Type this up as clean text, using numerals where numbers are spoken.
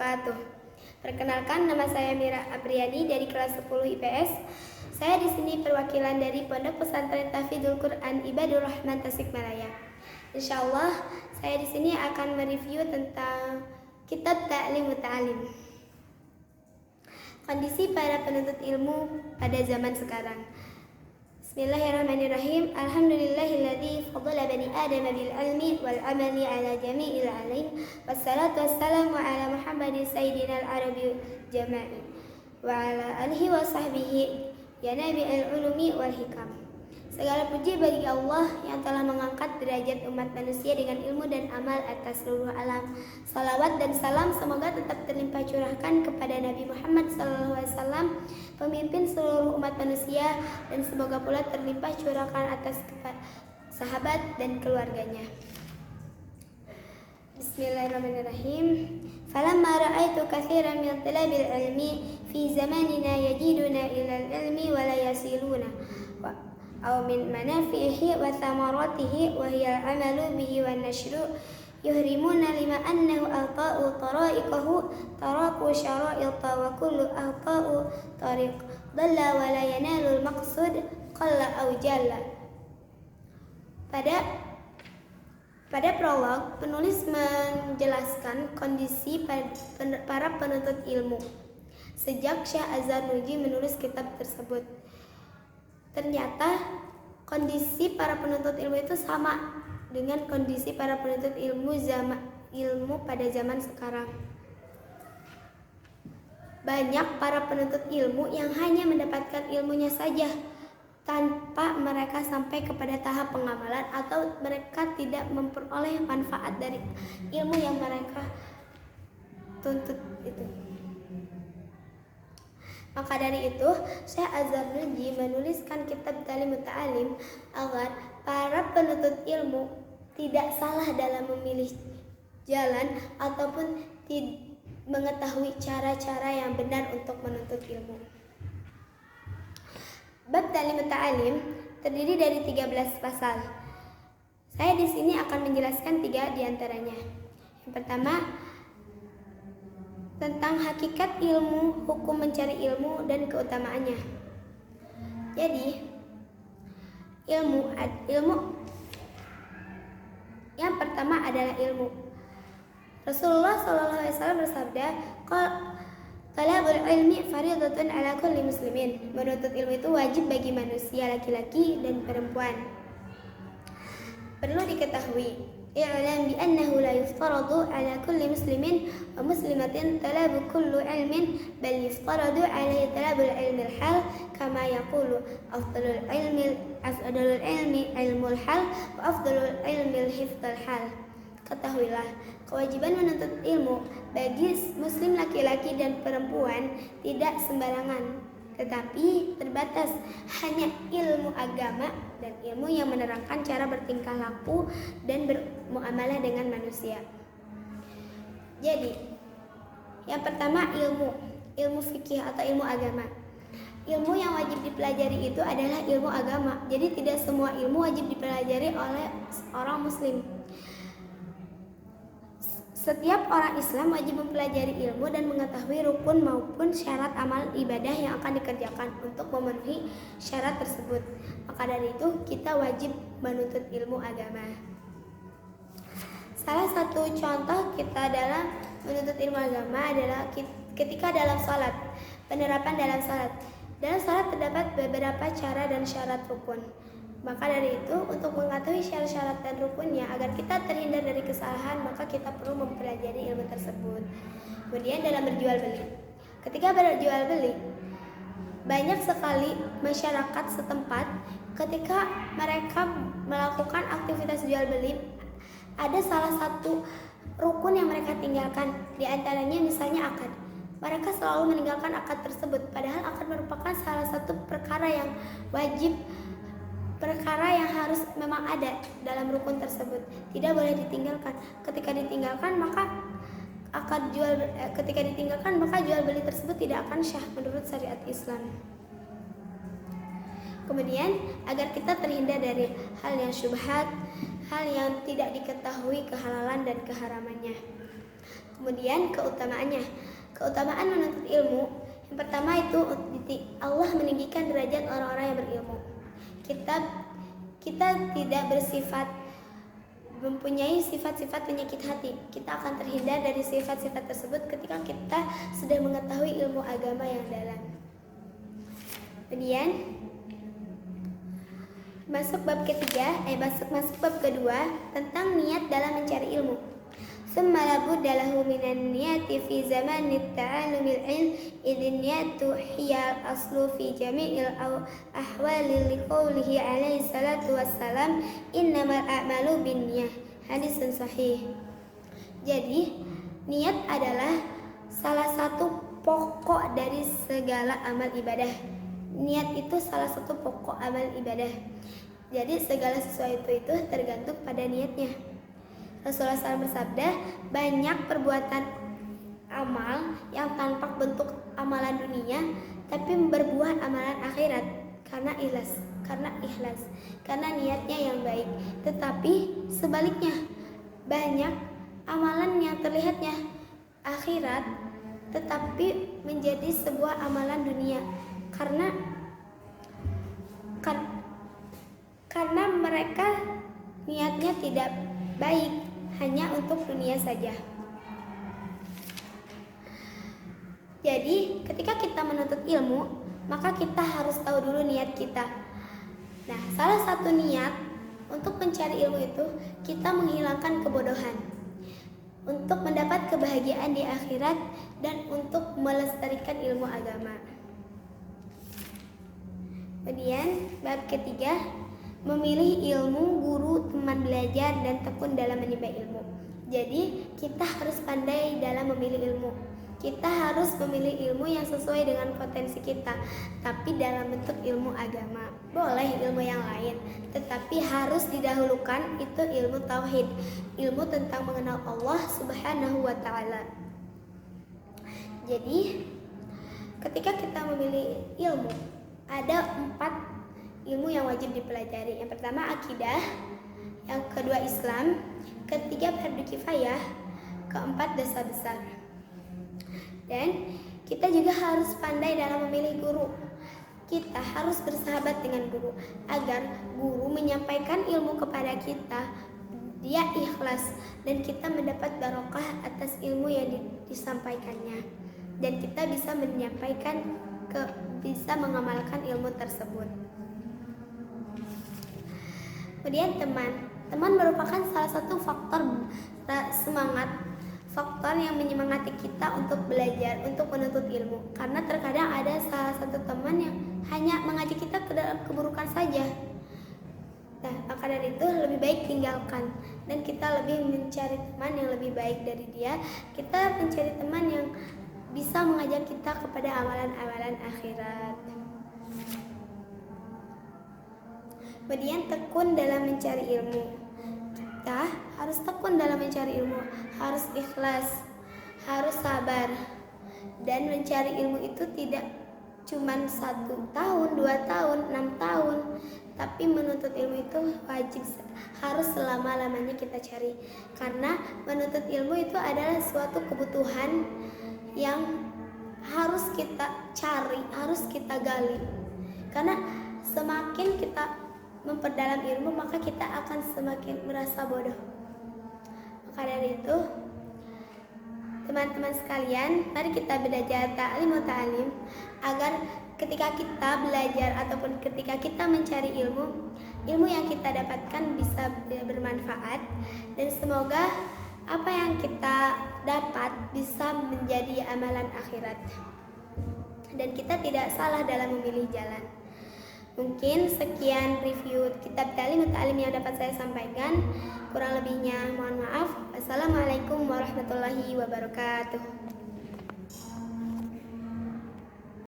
wabarakatuh. Perkenalkan, nama saya Mira Apriani dari kelas 10 IPS. Saya di sini perwakilan dari Pondok Pesantren Tahfidzul Quran Ibadur Rahman Tasikmalaya. Insyaallah, saya di sini akan mereview tentang Kitab Ta'lim Muta'alim. Kondisi para penuntut ilmu pada zaman sekarang. Bismillahirrahmanirrahim. Alhamdulillahilladzi fadala bani Adam bil ilmi wal amali ala jami'il alamin. Wassalatu wassalamu ala Muhammadin sayyidina al-arabi jama'i wa ala alihi wa sahbihi ya nabi'il ulumi wal hikam. Segala puji bagi Allah yang telah mengangkat derajat umat manusia dengan ilmu dan amal atas seluruh alam. Salawat dan salam semoga tetap terlimpah curahkan kepada Nabi Muhammad SAW, pemimpin seluruh umat manusia, dan semoga pula terlimpah curahkan atas sahabat dan keluarganya. Bismillahirrahmanirrahim. Falamma ra'aitu katsiran min talabil ilmi fi zamanina yajiduna ila al-ilmi wa la yasiluna aw min manafi'ihi wa thamaratihi wa hiya al-amalu bihi wa nashru yuhrimuna lima annahu aqa'u tara'iqahu taraku syara'ita wa kullu aqa'u tariq dalla wa la yanalu al-maqsud qalla aw jalla. Pada prolog, penulis menjelaskan kondisi para penuntut ilmu sejak Syekh Az-Zarnuji menulis kitab tersebut. Ternyata kondisi para penuntut ilmu itu sama dengan kondisi para penuntut ilmu pada zaman sekarang. Banyak para penuntut ilmu yang hanya mendapatkan ilmunya saja tanpa mereka sampai kepada tahap pengamalan, atau mereka tidak memperoleh manfaat dari ilmu yang mereka tuntut itu. Maka dari itu, Syekh Az-Zarnuji menuliskan kitab Ta'lim Muta'alim agar para penuntut ilmu tidak salah dalam memilih jalan ataupun mengetahui cara-cara yang benar untuk menuntut ilmu. Bab Ta'lim Muta'alim terdiri dari 13 pasal. Saya di sini akan menjelaskan 3 di antaranya. Yang pertama, tentang hakikat ilmu, hukum mencari ilmu, dan keutamaannya. Jadi, ilmu yang pertama adalah ilmu. Rasulullah SAW bersabda, "Talabul ilmi fardhatun ala kulli muslimin." Menuntut ilmu itu wajib bagi manusia laki-laki dan perempuan. Perlu diketahui, i'lam bi annahu la yuftaradu ala kulli muslimin wa muslimatin talabu kullu ilmin, bal yuftaradu alaihi talabul ilmi al-hal, kama yaqulu afdalul ilmi ilmul hal wa afdalul ilmi hifdzul hal. Ketahuilah, kewajiban menuntut ilmu bagi muslim laki-laki dan perempuan tidak sembarangan, tetapi terbatas hanya ilmu agama dan ilmu yang menerangkan cara bertingkah laku dan bermuamalah dengan manusia. Jadi, yang pertama ilmu fikih atau ilmu agama. Ilmu yang wajib dipelajari itu adalah ilmu agama. Jadi tidak semua ilmu wajib dipelajari oleh orang muslim. Setiap orang Islam wajib mempelajari ilmu dan mengetahui rukun maupun syarat amal ibadah yang akan dikerjakan untuk memenuhi syarat tersebut. Maka dari itu kita wajib menuntut ilmu agama. Salah satu contoh kita dalam menuntut ilmu agama adalah ketika dalam salat. Penerapan dalam salat. Dalam salat terdapat beberapa cara dan syarat rukun. Maka dari itu, untuk mengetahui syarat-syarat dan rukunnya agar kita terhindar dari kesalahan, maka kita perlu mempelajari ilmu tersebut. Kemudian dalam berjual beli. Ketika berjual beli, banyak sekali masyarakat setempat ketika mereka melakukan aktivitas jual beli, ada salah satu rukun yang mereka tinggalkan. Di antaranya misalnya akad. Mereka selalu meninggalkan akad tersebut, padahal akad merupakan salah satu perkara yang wajib, perkara yang harus memang ada dalam rukun tersebut, tidak boleh ditinggalkan. Ketika ditinggalkan maka jual beli tersebut tidak akan syah menurut syariat Islam. Kemudian agar kita terhindar dari hal yang syubhat, hal yang tidak diketahui kehalalan dan keharamannya. Kemudian keutamaannya. Keutamaan menuntut ilmu. Yang pertama itu Allah meninggikan derajat orang-orang yang berilmu. Kita tidak mempunyai sifat-sifat penyakit hati. Kita akan terhindar dari sifat-sifat tersebut ketika kita sudah mengetahui ilmu agama yang dalam. Kemudian masuk bab kedua tentang niat dalam mencari ilmu. Summa labudda lahu minan niyati fi zamanit ta'allumil ilm idin niyatu hiya aslu fi jami'il ahwali liqaulihi alaihi salatu wassalam innamal a'malu binniyah. Hadisun sahih. Jadi niat adalah salah satu pokok dari segala amal ibadah. Niat itu salah satu pokok amal ibadah. Jadi segala sesuatu itu tergantung pada niatnya. Rasulullah SAW bersabda, banyak perbuatan amal yang tampak bentuk amalan dunia tapi berbuah amalan akhirat karena ikhlas, karena niatnya yang baik. Tetapi sebaliknya, banyak amalan yang terlihatnya akhirat tetapi menjadi sebuah amalan dunia karena mereka niatnya tidak baik, hanya untuk dunia saja. Jadi ketika kita menuntut ilmu, maka kita harus tahu dulu niat kita. Nah, salah satu niat untuk mencari ilmu itu kita menghilangkan kebodohan, untuk mendapat kebahagiaan di akhirat, dan untuk melestarikan ilmu agama. Kemudian bab ketiga, memilih ilmu, guru, teman belajar, dan tekun dalam menimba ilmu. Jadi kita harus pandai dalam memilih ilmu. Kita harus memilih ilmu yang sesuai dengan potensi kita, tapi dalam bentuk ilmu agama. Boleh ilmu yang lain, tetapi harus didahulukan itu ilmu tauhid, ilmu tentang mengenal Allah Subhanahu wa ta'ala. Jadi ketika kita memilih ilmu, ada 4 ilmu yang wajib dipelajari. Yang pertama akidah, yang kedua Islam, ketiga fardu kifayah, keempat dosa besar. Dan kita juga harus pandai dalam memilih guru. Kita harus bersahabat dengan guru agar guru menyampaikan ilmu kepada kita, dia ikhlas dan kita mendapat barokah atas ilmu yang disampaikannya, dan kita bisa bisa mengamalkan ilmu tersebut. Kemudian teman merupakan salah satu faktor yang menyemangati kita untuk belajar, untuk menuntut ilmu. Karena terkadang ada salah satu teman yang hanya mengajak kita ke dalam keburukan saja. Nah, maka dari itu lebih baik tinggalkan, dan kita lebih mencari teman yang lebih baik dari dia. Kita mencari teman yang bisa mengajak kita kepada amalan-amalan akhirat. Kemudian tekun dalam mencari ilmu. Kita harus tekun dalam mencari ilmu, harus ikhlas, harus sabar. Dan mencari ilmu itu tidak cuma 1 tahun, 2 tahun, 6 tahun, tapi menuntut ilmu itu wajib, harus selama-lamanya kita cari. Karena menuntut ilmu itu adalah suatu kebutuhan yang harus kita cari, harus kita gali. Karena semakin kita memperdalam ilmu, maka kita akan semakin merasa bodoh. Maka dari itu, teman-teman sekalian, mari kita belajar ta'lim agar ketika kita belajar ataupun ketika kita mencari ilmu yang kita dapatkan bisa bermanfaat, dan semoga apa yang kita dapat bisa menjadi amalan akhirat, dan kita tidak salah dalam memilih jalan. Mungkin sekian review kitab ta'lim yang dapat saya sampaikan. Kurang lebihnya mohon maaf. Wassalamualaikum warahmatullahi wabarakatuh.